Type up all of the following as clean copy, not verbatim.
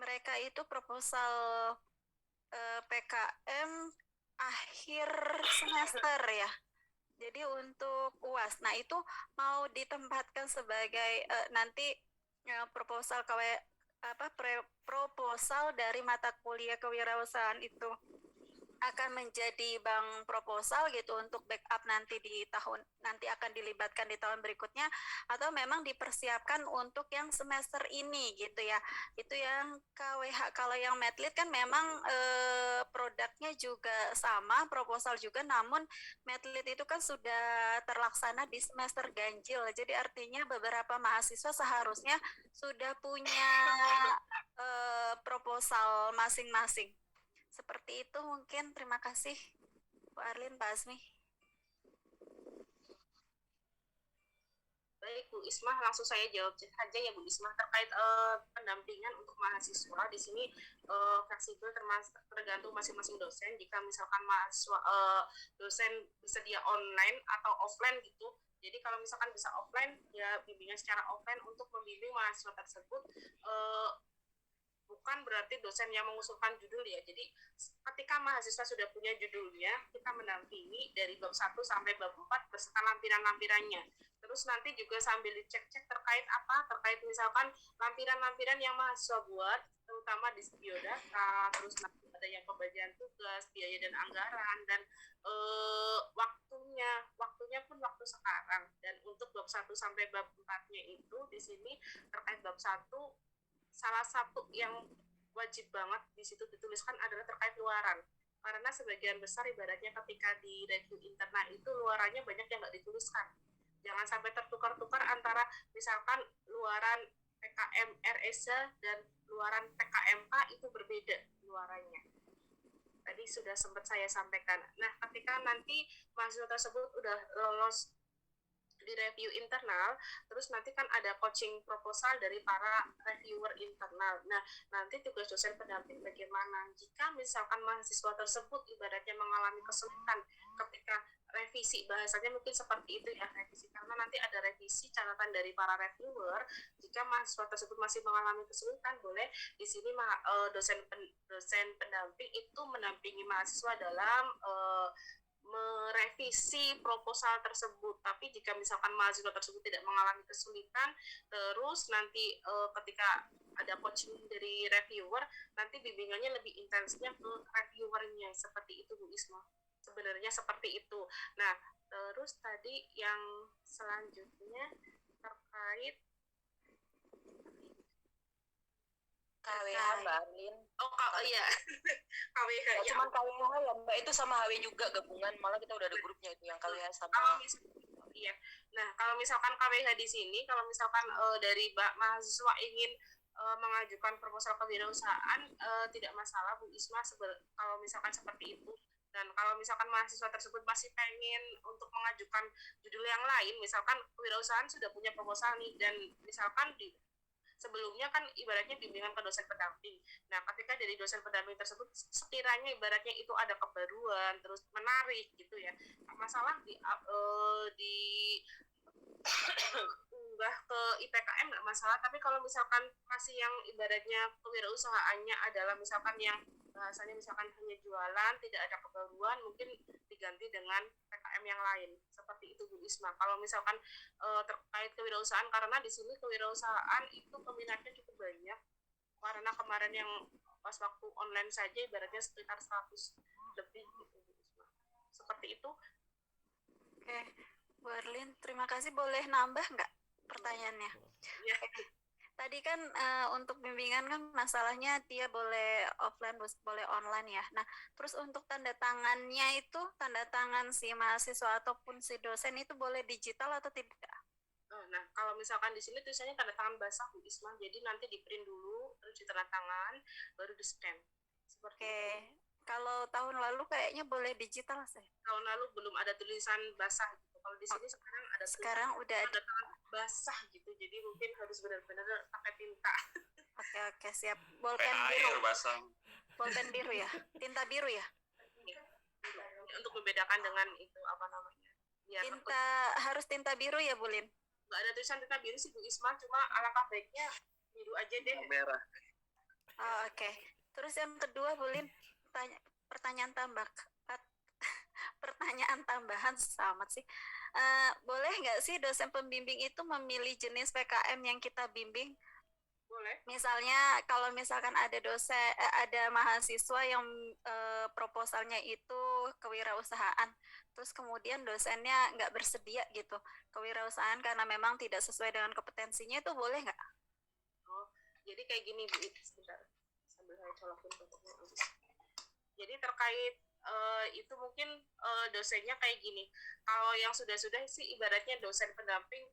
mereka itu proposal PKM akhir semester ya. Jadi untuk UAS. Nah, itu mau ditempatkan sebagai nanti proposal proposal dari mata kuliah kewirausahaan itu akan menjadi bank proposal gitu untuk backup nanti di tahun nanti akan dilibatkan di tahun berikutnya, atau memang dipersiapkan untuk yang semester ini gitu ya. Itu yang KWH. Kalau yang Medlit kan memang produknya juga sama, proposal juga, namun Medlit itu kan sudah terlaksana di semester ganjil. Jadi artinya beberapa mahasiswa seharusnya sudah punya proposal masing-masing. Seperti itu mungkin. Terima kasih Bu Arlin, Pak Azmi. Baik Bu Ismah, langsung saya jawab saja ya Bu Ismah terkait pendampingan untuk mahasiswa di sini fleksibel tergantung masing-masing dosen. Jika misalkan mahasiswa dosen bersedia online atau offline gitu, jadi kalau misalkan bisa offline ya bimbingan secara offline untuk membimbing mahasiswa tersebut. Bukan berarti dosen yang mengusulkan judul ya. Jadi ketika mahasiswa sudah punya judulnya, kita mendampingi dari bab 1 sampai bab 4 beserta lampiran-lampirannya. Terus nanti juga sambil dicek-cek terkait apa? Terkait misalkan lampiran-lampiran yang mahasiswa buat, terutama di biodata, terus nanti ada yang pembagian tugas, biaya dan anggaran, dan waktunya pun waktu sekarang. Dan untuk bab 1 sampai bab 4-nya itu di sini terkait bab 1, salah satu yang wajib banget di situ dituliskan adalah terkait luaran. Karena sebagian besar ibaratnya ketika di review internal itu luarannya banyak yang nggak dituliskan. Jangan sampai tertukar-tukar antara misalkan luaran PKM RSA dan luaran PKMK itu berbeda luarannya. Tadi sudah sempat saya sampaikan. Nah, ketika nanti mahasiswa tersebut udah lolos di review internal, terus nanti kan ada coaching proposal dari para reviewer internal. Nah, nanti tugas dosen pendamping bagaimana jika misalkan mahasiswa tersebut ibaratnya mengalami kesulitan ketika revisi, bahasanya mungkin seperti itu ya, revisi, karena nanti ada revisi catatan dari para reviewer. Jika mahasiswa tersebut masih mengalami kesulitan, boleh di sini dosen pendamping itu mendampingi mahasiswa dalam merevisi proposal tersebut. Tapi jika misalkan mahasiswa tersebut tidak mengalami kesulitan, terus nanti ketika ada coaching dari reviewer, nanti bimbingannya lebih intensnya ke reviewernya. Seperti itu Bu Isma. Sebenarnya seperti itu. Nah, terus tadi yang selanjutnya terkait KWH Mbak Arlin. Oh iya. KWH ya. Cuman KWH ya Mbak, itu sama HW juga gabungan, malah kita udah ada grupnya itu yang KWH sama. Iya. Nah, kalau misalkan KWH di sini, kalau misalkan dari mahasiswa ingin mengajukan proposal kewirausahaan, tidak masalah Bu Isma kalau misalkan seperti itu. Dan kalau misalkan mahasiswa tersebut masih pengen untuk mengajukan judul yang lain, misalkan kewirausahaan sudah punya proposal nih, dan misalkan sebelumnya kan ibaratnya bimbingan ke dosen pendamping. Nah, ketika dari dosen pendamping tersebut sekiranya ibaratnya itu ada kebaruan, terus menarik gitu ya, masalah unggah ke IPKM nggak masalah. Tapi kalau misalkan masih yang ibaratnya kewirausahaannya adalah misalkan yang bahasanya misalkan hanya jualan, tidak ada kebaruan, mungkin diganti dengan PKM yang lain. Seperti itu Bu Isma. Kalau misalkan terkait kewirausahaan, karena di sini kewirausahaan itu peminatnya cukup banyak. Karena kemarin yang pas waktu online saja ibaratnya sekitar 100 lebih gitu Bu Isma. Seperti itu. Oke, Bu Arlin, terima kasih. Boleh nambah nggak pertanyaannya? Ya. Tadi kan untuk bimbingan kan masalahnya dia boleh offline, boleh online ya. Nah, terus untuk tanda tangannya itu, tanda tangan si mahasiswa ataupun si dosen itu boleh digital atau tidak? Nah, kalau misalkan di sini tulisannya tanda tangan basah Bu Isma, jadi nanti di print dulu, terus ditanda tangan, baru di scan. Seperti itu. Kalau tahun lalu kayaknya boleh digital sih. Tahun lalu belum ada tulisan basah gitu. Kalau di sini sekarang ada sekarang udah ada tangan basah gitu. Jadi mungkin harus benar-benar pakai tinta. Oke, siap. Bolpen biru. Bolpen biru ya. Tinta biru ya. Untuk membedakan dengan itu apa namanya? Biar harus tinta biru ya, Bu Lin? Nggak ada tulisan tinta biru sih Bu Isma, cuma alangkah baiknya biru aja deh. Merah. Oh, oke. Terus yang kedua, Bulin, pertanyaan tambah, pertanyaan tambahan sama sih. Boleh nggak sih dosen pembimbing itu memilih jenis PKM yang kita bimbing? Boleh. Misalnya kalau misalkan ada ada mahasiswa yang proposalnya itu kewirausahaan, terus kemudian dosennya nggak bersedia gitu kewirausahaan karena memang tidak sesuai dengan kompetensinya, itu boleh nggak? Oh, jadi kayak gini Bu, sebentar sambil saya colokin fotonya. Jadi terkait itu mungkin dosennya kayak gini. Kalau yang sudah-sudah sih ibaratnya dosen pendamping,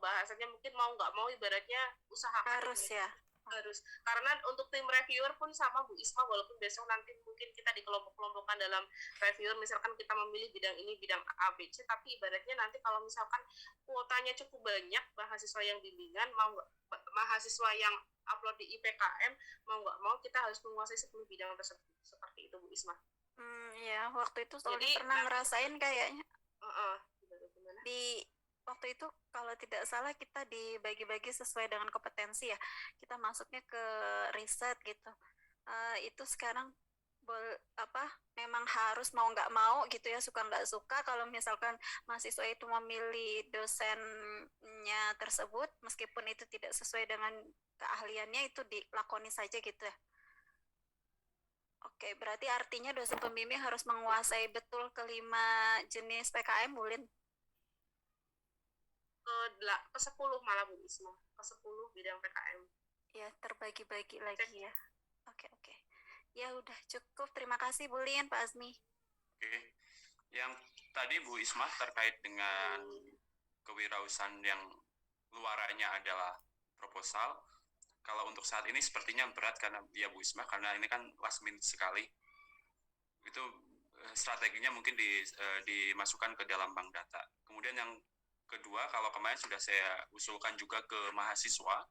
bahasanya mungkin mau nggak mau ibaratnya usahakan Harus ini. ya. Harus, karena untuk tim reviewer pun sama Bu Isma, walaupun besok nanti mungkin kita dikelompok-kelompokkan dalam reviewer, misalkan kita memilih bidang ini, bidang A, B, C, tapi ibaratnya nanti kalau misalkan kuotanya cukup banyak mahasiswa yang bimbingan, mahasiswa yang upload di IPKM, mau nggak mau kita harus menguasai 10 bidang tersebut, seperti itu Bu Isma. Ya, waktu itu soalnya Jadi, pernah ngerasain kayaknya gimana? di waktu itu kalau tidak salah kita dibagi-bagi sesuai dengan kompetensi ya. Kita masuknya ke riset gitu. Itu sekarang memang harus mau nggak mau gitu ya, suka nggak suka kalau misalkan mahasiswa itu memilih dosennya tersebut meskipun itu tidak sesuai dengan keahliannya, itu dilakoni saja gitu ya. Oke, berarti artinya dosen pembimbing harus menguasai betul kelima jenis PKM, Bulin? Ke 10 malah Bu Isma, ke 10 bidang PKM. Ya, terbagi-bagi lagi ya. Oke. Ya udah cukup. Terima kasih Bulin, Pak Azmi. Oke. Yang tadi Bu Isma terkait dengan kewirausahaan yang luarannya adalah proposal. Kalau untuk saat ini sepertinya berat karena ya Bu Isma, karena ini kan last minute sekali. Itu strateginya mungkin dimasukkan ke dalam bank data. Kemudian yang kedua, kalau kemarin sudah saya usulkan juga ke mahasiswa,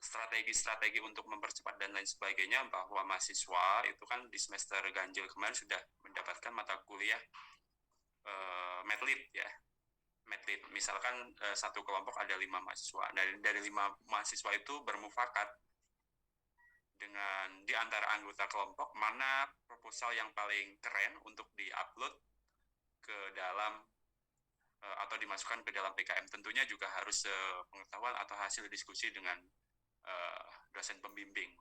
strategi-strategi untuk mempercepat dan lain sebagainya, bahwa mahasiswa itu kan di semester ganjil kemarin sudah mendapatkan mata kuliah medlit ya. Medlit, misalkan satu kelompok ada 5 mahasiswa. Dari 5 mahasiswa itu bermufakat dengan di antara anggota kelompok mana proposal yang paling keren untuk diupload ke dalam atau dimasukkan ke dalam PKM. Tentunya juga harus pengetahuan atau hasil diskusi dengan dosen pembimbing.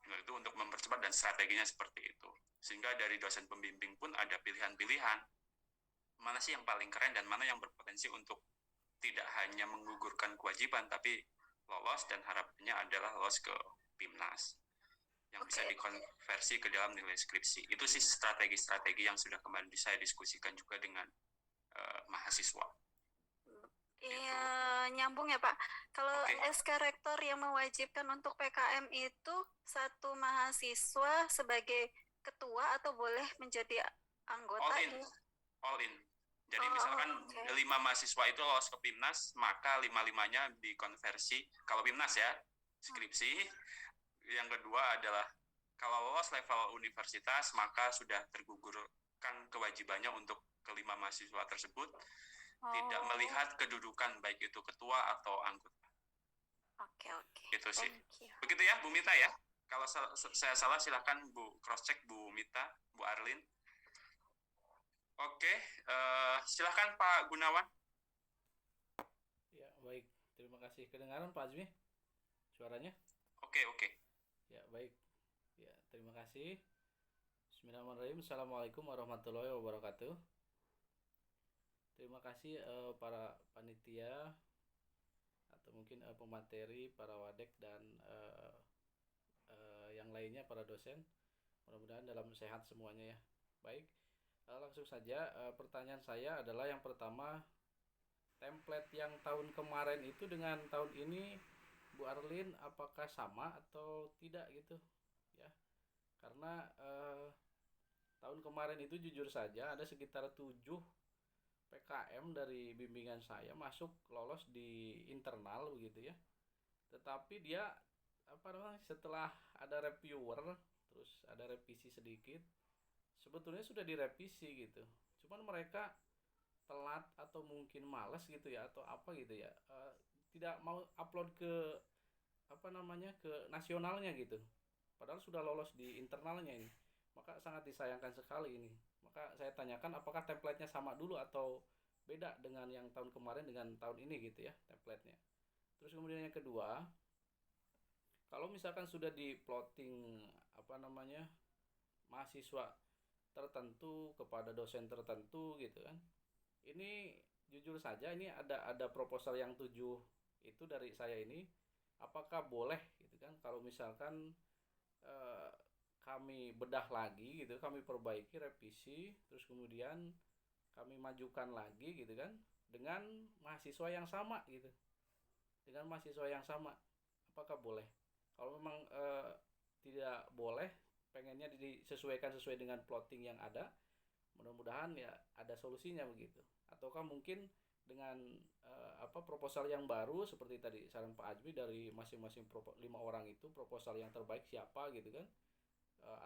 Itu untuk mempercepat dan strateginya seperti itu. Sehingga dari dosen pembimbing pun ada pilihan-pilihan. Mana sih yang paling keren dan mana yang berpotensi untuk tidak hanya menggugurkan kewajiban, tapi lolos dan harapannya adalah lolos ke PIMNAS. Yang bisa dikonversi ke dalam nilai skripsi. Itu sih strategi-strategi yang sudah kemarin saya diskusikan juga dengan mahasiswa. Iya, nyambung ya Pak. Kalau SK Rektor yang mewajibkan untuk PKM itu satu mahasiswa sebagai ketua atau boleh menjadi anggota? All in. Jadi misalkan 5 mahasiswa itu lolos ke PIMNAS, maka 5-5-nya dikonversi. Kalau PIMNAS ya, skripsi. Yang kedua adalah kalau lolos level universitas, maka sudah tergugurkan kewajibannya untuk kelima mahasiswa tersebut, tidak melihat kedudukan baik itu ketua atau anggota. Oke. Itu sih. Begitu ya Bu Mita ya. Kalau saya salah silahkan Bu cross check Bu Mita, Bu Arlin. Oke, silahkan Pak Gunawan. Ya baik, terima kasih. Kedengaran Pak Azmi suaranya? Oke. Ya baik. Ya terima kasih. Bismillahirrahmanirrahim. Assalamualaikum warahmatullahi wabarakatuh. Terima kasih para panitia atau mungkin pemateri, para wadek dan yang lainnya, para dosen. Mudah-mudahan dalam sehat semuanya ya. Baik, langsung saja. Pertanyaan saya adalah yang pertama, template yang tahun kemarin itu dengan tahun ini Bu Arlin apakah sama atau tidak gitu ya? Karena tahun kemarin itu jujur saja ada sekitar 7 PKM dari bimbingan saya masuk lolos di internal begitu ya. Tetapi dia setelah ada reviewer terus ada revisi sedikit, sebetulnya sudah direvisi gitu. Cuman mereka telat atau mungkin malas gitu ya atau apa gitu ya. Tidak mau upload ke ke nasionalnya gitu. padahal sudah lolos di internalnya ini. Maka sangat disayangkan sekali ini. Maka saya tanyakan apakah template-nya sama dulu atau beda dengan yang tahun kemarin dengan tahun ini gitu ya template-nya. Terus kemudian yang kedua, kalau misalkan sudah di plotting mahasiswa tertentu kepada dosen tertentu gitu kan, ini jujur saja ini ada proposal yang 7 itu dari saya ini, apakah boleh gitu kan kalau misalkan eh, kami bedah lagi gitu, kami perbaiki, revisi, terus kemudian kami majukan lagi gitu kan dengan mahasiswa yang sama gitu, dengan mahasiswa yang sama, apakah boleh? Kalau memang tidak boleh, pengennya disesuaikan sesuai dengan plotting yang ada, mudah-mudahan ya ada solusinya begitu. Ataukah mungkin dengan proposal yang baru seperti tadi saran Pak Ajmi dari masing-masing 5 orang itu proposal yang terbaik siapa gitu kan,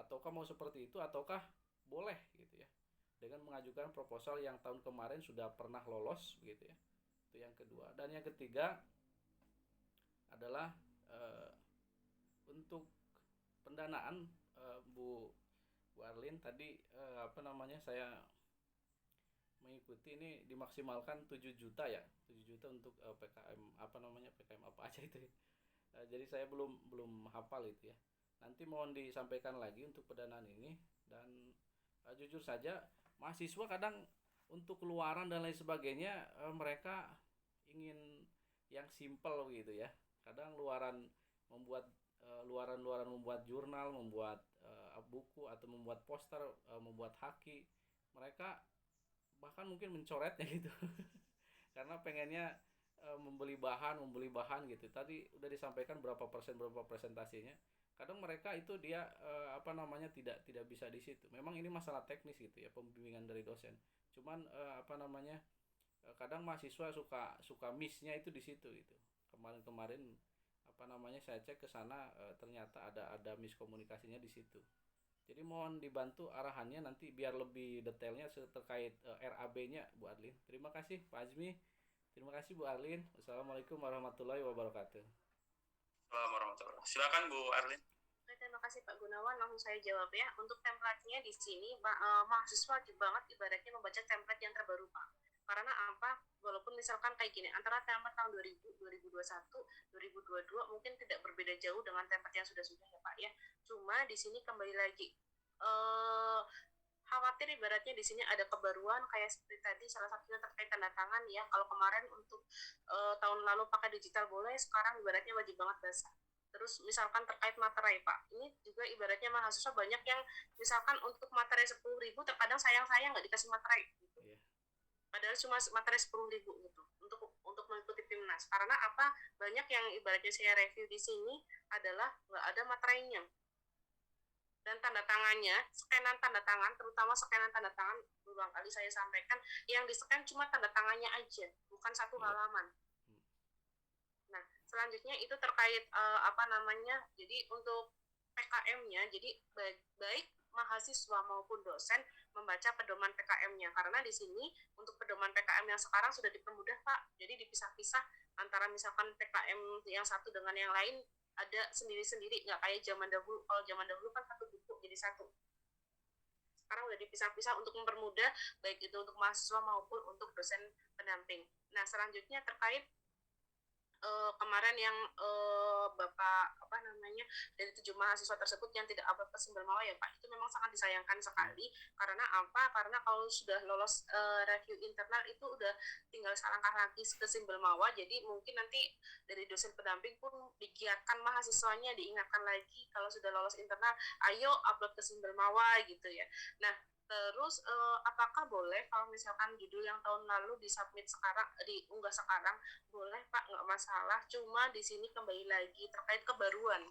ataukah mau seperti itu, ataukah boleh gitu ya dengan mengajukan proposal yang tahun kemarin sudah pernah lolos gitu ya. Itu yang kedua. Dan yang ketiga adalah untuk pendanaan, Bu Arlin tadi saya mengikuti ini dimaksimalkan 7 juta ya, 7 juta untuk PKM PKM apa aja itu ya. Jadi saya belum hafal itu ya. Nanti mohon disampaikan lagi untuk pendanaan ini. Dan jujur saja mahasiswa kadang untuk keluaran dan lain sebagainya mereka ingin yang simple gitu ya. Kadang luaran membuat jurnal, membuat buku atau membuat poster, membuat haki, mereka bahkan mungkin mencoretnya gitu karena pengennya membeli bahan gitu. Tadi udah disampaikan berapa presentasinya. Kadang mereka itu dia tidak bisa di situ. Memang ini masalah teknis gitu ya, pembimbingan dari dosen. Cuman kadang mahasiswa suka miss-nya itu di situ gitu. Kemarin saya cek ke sana, ternyata ada miskomunikasinya di situ. Jadi mohon dibantu arahannya nanti biar lebih detailnya terkait RAB-nya Bu Arlin. Terima kasih Pak Azmi. Terima kasih Bu Arlin. Wassalamualaikum warahmatullahi wabarakatuh. Assalamualaikum warahmatullahi wabarakatuh. Silakan Bu Arlin. Oke, terima kasih Pak Gunawan. Langsung saya jawab ya. Untuk template-nya di sini, mahasiswa wajib banget ibaratnya membaca template yang terbaru Pak. Karena apa? Walaupun misalkan kayak gini, antara template tahun 2000, 2021, 2022 mungkin tidak berbeda jauh dengan template yang sudah-sudah ya Pak ya. Cuma di sini kembali lagi, khawatir ibaratnya di sini ada kebaruan kayak seperti tadi salah satunya terkait tanda tangan ya. Kalau kemarin untuk tahun lalu pakai digital boleh, sekarang ibaratnya wajib banget bahasa. Terus misalkan terkait materai Pak, ini juga ibaratnya mahasiswa banyak yang misalkan untuk materai 10.000 terkadang sayang nggak dikasih materai gitu. Yeah. Padahal cuma materai 10.000 gitu untuk mengikuti PIMNAS. Karena apa? Banyak yang ibaratnya saya review di sini adalah nggak ada materainya. Dan tanda tangannya, scanan tanda tangan, terutama scanan tanda tangan, berulang kali saya sampaikan, yang di-scan cuma tanda tangannya aja, bukan satu halaman. Nah, selanjutnya itu terkait jadi untuk PKM-nya, jadi baik mahasiswa maupun dosen membaca pedoman PKM-nya, karena di sini untuk pedoman PKM yang sekarang sudah dipermudah Pak, jadi dipisah-pisah antara misalkan PKM yang satu dengan yang lain ada sendiri-sendiri, nggak kayak zaman dahulu. Kalau zaman dahulu kan satu buku jadi satu. Sekarang udah dipisah-pisah untuk mempermudah baik itu untuk mahasiswa maupun untuk dosen pendamping. Nah, selanjutnya terkait kemarin yang Bapak dari 7 mahasiswa tersebut yang tidak upload ke Simbalmawa ya Pak, itu memang sangat disayangkan sekali. Karena apa? Karena kalau sudah lolos review internal itu udah tinggal selangkah lagi ke Simbalmawa, jadi mungkin nanti dari dosen pendamping pun digiatkan mahasiswanya, diingatkan lagi kalau sudah lolos internal, ayo upload ke Simbalmawa gitu ya. Nah, terus apakah boleh kalau misalkan judul yang tahun lalu disubmit sekarang, diunggah sekarang? Boleh Pak, nggak masalah. Cuma di sini kembali lagi terkait kebaruan.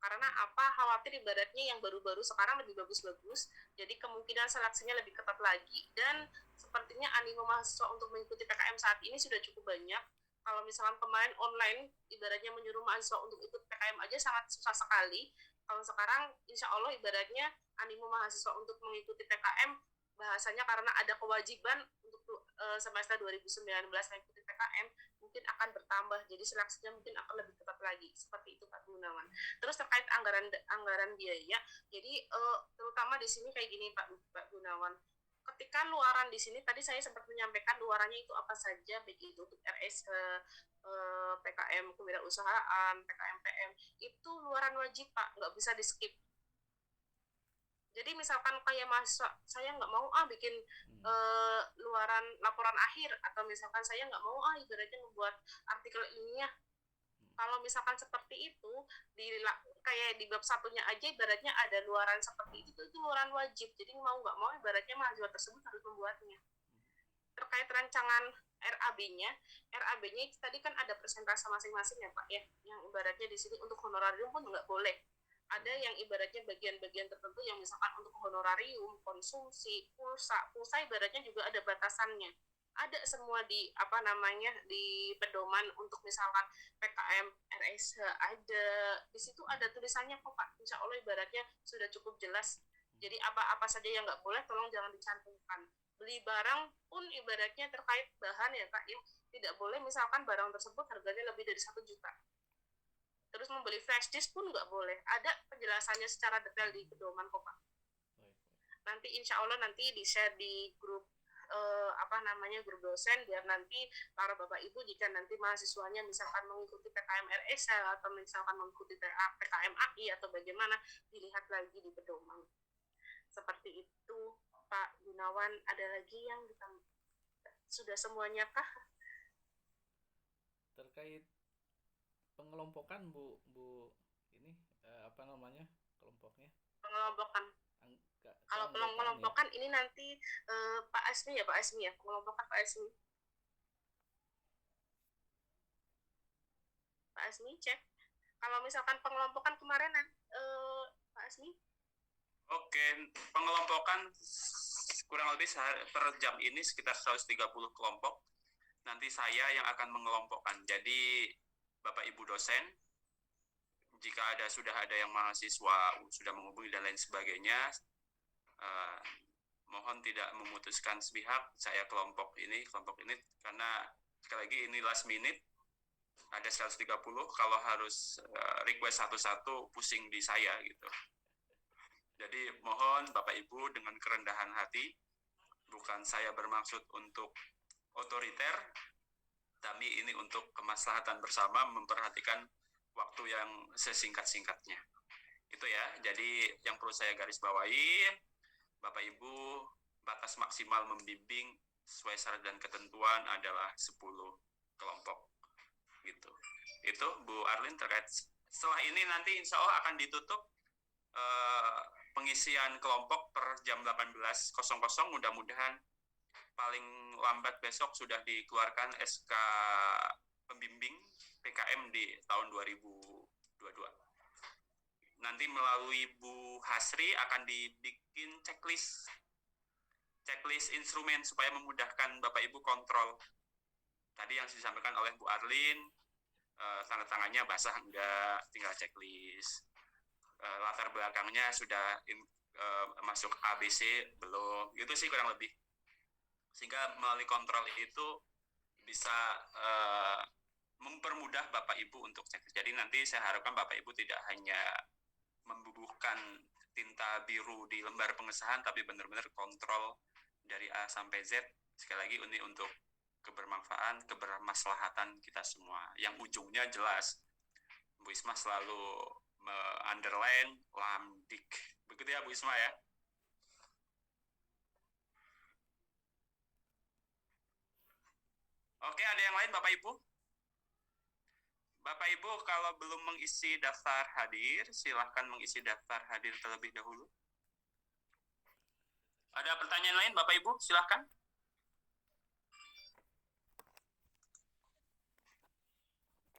Karena apa? Khawatir ibaratnya yang baru-baru sekarang lebih bagus-bagus, jadi kemungkinan seleksinya lebih ketat lagi. Dan sepertinya animo mahasiswa untuk mengikuti PKM saat ini sudah cukup banyak. Kalau misalkan kemarin online, ibaratnya menyuruh mahasiswa untuk ikut PKM aja sangat susah sekali. Kalau sekarang, insya Allah ibaratnya animo mahasiswa untuk mengikuti PKM, bahasanya karena ada kewajiban untuk semester 2019 mengikuti PKM, mungkin akan bertambah, jadi seleksinya mungkin akan lebih ketat lagi. Seperti itu Pak Gunawan. Terus terkait anggaran biaya, jadi terutama di sini kayak gini Pak Gunawan. Ketika luaran di sini tadi saya sempat menyampaikan luarannya itu apa saja, baik itu untuk RS PKM kewirausahaan, PKM PM, itu luaran wajib Pak, nggak bisa di skip. Jadi misalkan kayak mahasiswa, saya nggak mau bikin luaran laporan akhir, atau misalkan saya nggak mau ibaratnya membuat artikel ilmiah. Kalau misalkan seperti itu, kayak di bab satunya aja ibaratnya ada luaran seperti itu luaran wajib. Jadi mau nggak mau ibaratnya mahasiswa tersebut harus membuatnya. Terkait rancangan RAB-nya itu tadi kan ada persentase masing-masing ya Pak ya, yang ibaratnya di sini untuk honorarium pun nggak boleh. Ada yang ibaratnya bagian-bagian tertentu yang misalkan untuk honorarium, konsumsi, pulsa ibaratnya juga ada batasannya. Ada semua di di pedoman untuk misalkan PKM RSH ada, di situ ada tulisannya kok Pak. Insya Allah ibaratnya sudah cukup jelas. Jadi apa saja yang nggak boleh tolong jangan dicantumkan. Beli barang pun ibaratnya terkait bahan ya Pak ya, tidak boleh misalkan barang tersebut harganya lebih dari 1 juta. Terus membeli flash disk pun nggak boleh. Ada penjelasannya secara detail di pedoman kok Pak. Nanti insya Allah nanti di-share di grup grup dosen, biar nanti para bapak ibu jika nanti mahasiswanya misalkan mengikuti PKM RS atau misalkan mengikuti PKM AI atau bagaimana, dilihat lagi di pedoman. Seperti itu Pak Gunawan. Ada lagi yang sudah semuanya kah? Terkait pengelompokan Bu ini kelompoknya? Pengelompokan. Kalau pengelompokan ini nanti Pak Asmi ya, pengelompokan Pak Asmi. Pak Asmi cek. Kalau misalkan pengelompokan kemarin Pak Asmi? Oke, pengelompokan kurang lebih per jam ini sekitar 130 kelompok. Nanti saya yang akan mengelompokkan. Jadi Bapak Ibu dosen, jika sudah ada yang mahasiswa sudah menghubungi dan lain sebagainya, mohon tidak memutuskan sepihak. Saya kelompok ini karena sekali lagi ini last minute, ada 130, kalau harus request satu-satu pusing di saya gitu. Jadi mohon Bapak Ibu dengan kerendahan hati, bukan saya bermaksud untuk otoriter, tapi ini untuk kemaslahatan bersama, memperhatikan waktu yang sesingkat-singkatnya. Itu ya, jadi yang perlu saya garis bawahi, Bapak Ibu, batas maksimal membimbing sesuai syarat dan ketentuan adalah 10 kelompok. Gitu. Itu Bu Arlin terkait. Setelah ini nanti insya Allah akan ditutup pengisian kelompok per jam 18.00. Mudah-mudahan paling lambat besok sudah dikeluarkan SK pembimbing PKM di tahun 2022. Nanti melalui Bu Hasri akan dibikin checklist instrumen supaya memudahkan Bapak Ibu kontrol. Tadi yang disampaikan oleh Bu Arlin, tanda tangannya basah enggak, tinggal checklist. Latar belakangnya sudah masuk ABC belum, gitu sih kurang lebih. Sehingga melalui kontrol itu bisa mempermudah Bapak Ibu untuk checklist. Jadi nanti saya harapkan Bapak Ibu tidak hanya membubuhkan tinta biru di lembar pengesahan, tapi benar-benar kontrol dari A sampai Z. Sekali lagi ini untuk kebermaslahatan kita semua. Yang ujungnya jelas, Bu Isma selalu underline lamdik. Begitu ya Bu Isma ya? Oke, ada yang lain Bapak Ibu? Bapak Ibu kalau belum mengisi daftar hadir, silahkan mengisi daftar hadir terlebih dahulu. Ada pertanyaan lain Bapak Ibu? Silahkan.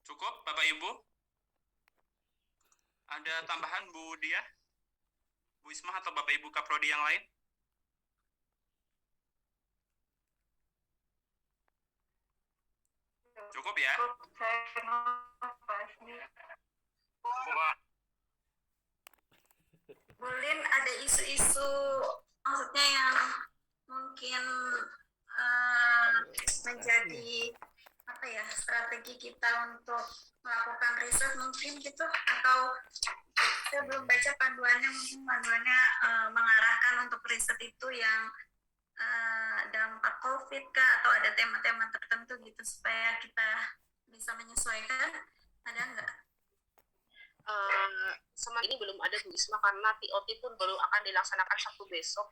Cukup Bapak Ibu? Ada tambahan Bu Dia? Bu Isma atau Bapak Ibu Kaprodi yang lain? Cukup ya? Bulin ada isu-isu maksudnya yang mungkin menjadi apa ya, strategi kita untuk melakukan riset mungkin gitu, atau saya belum baca panduannya, mungkin panduannya mengarahkan untuk riset itu yang dampak COVID kah, atau ada tema-tema tertentu gitu supaya kita bisa menyesuaikan, ada nggak? Sama ini belum ada Bu Isma, karena TOT pun baru akan dilaksanakan Sabtu besok.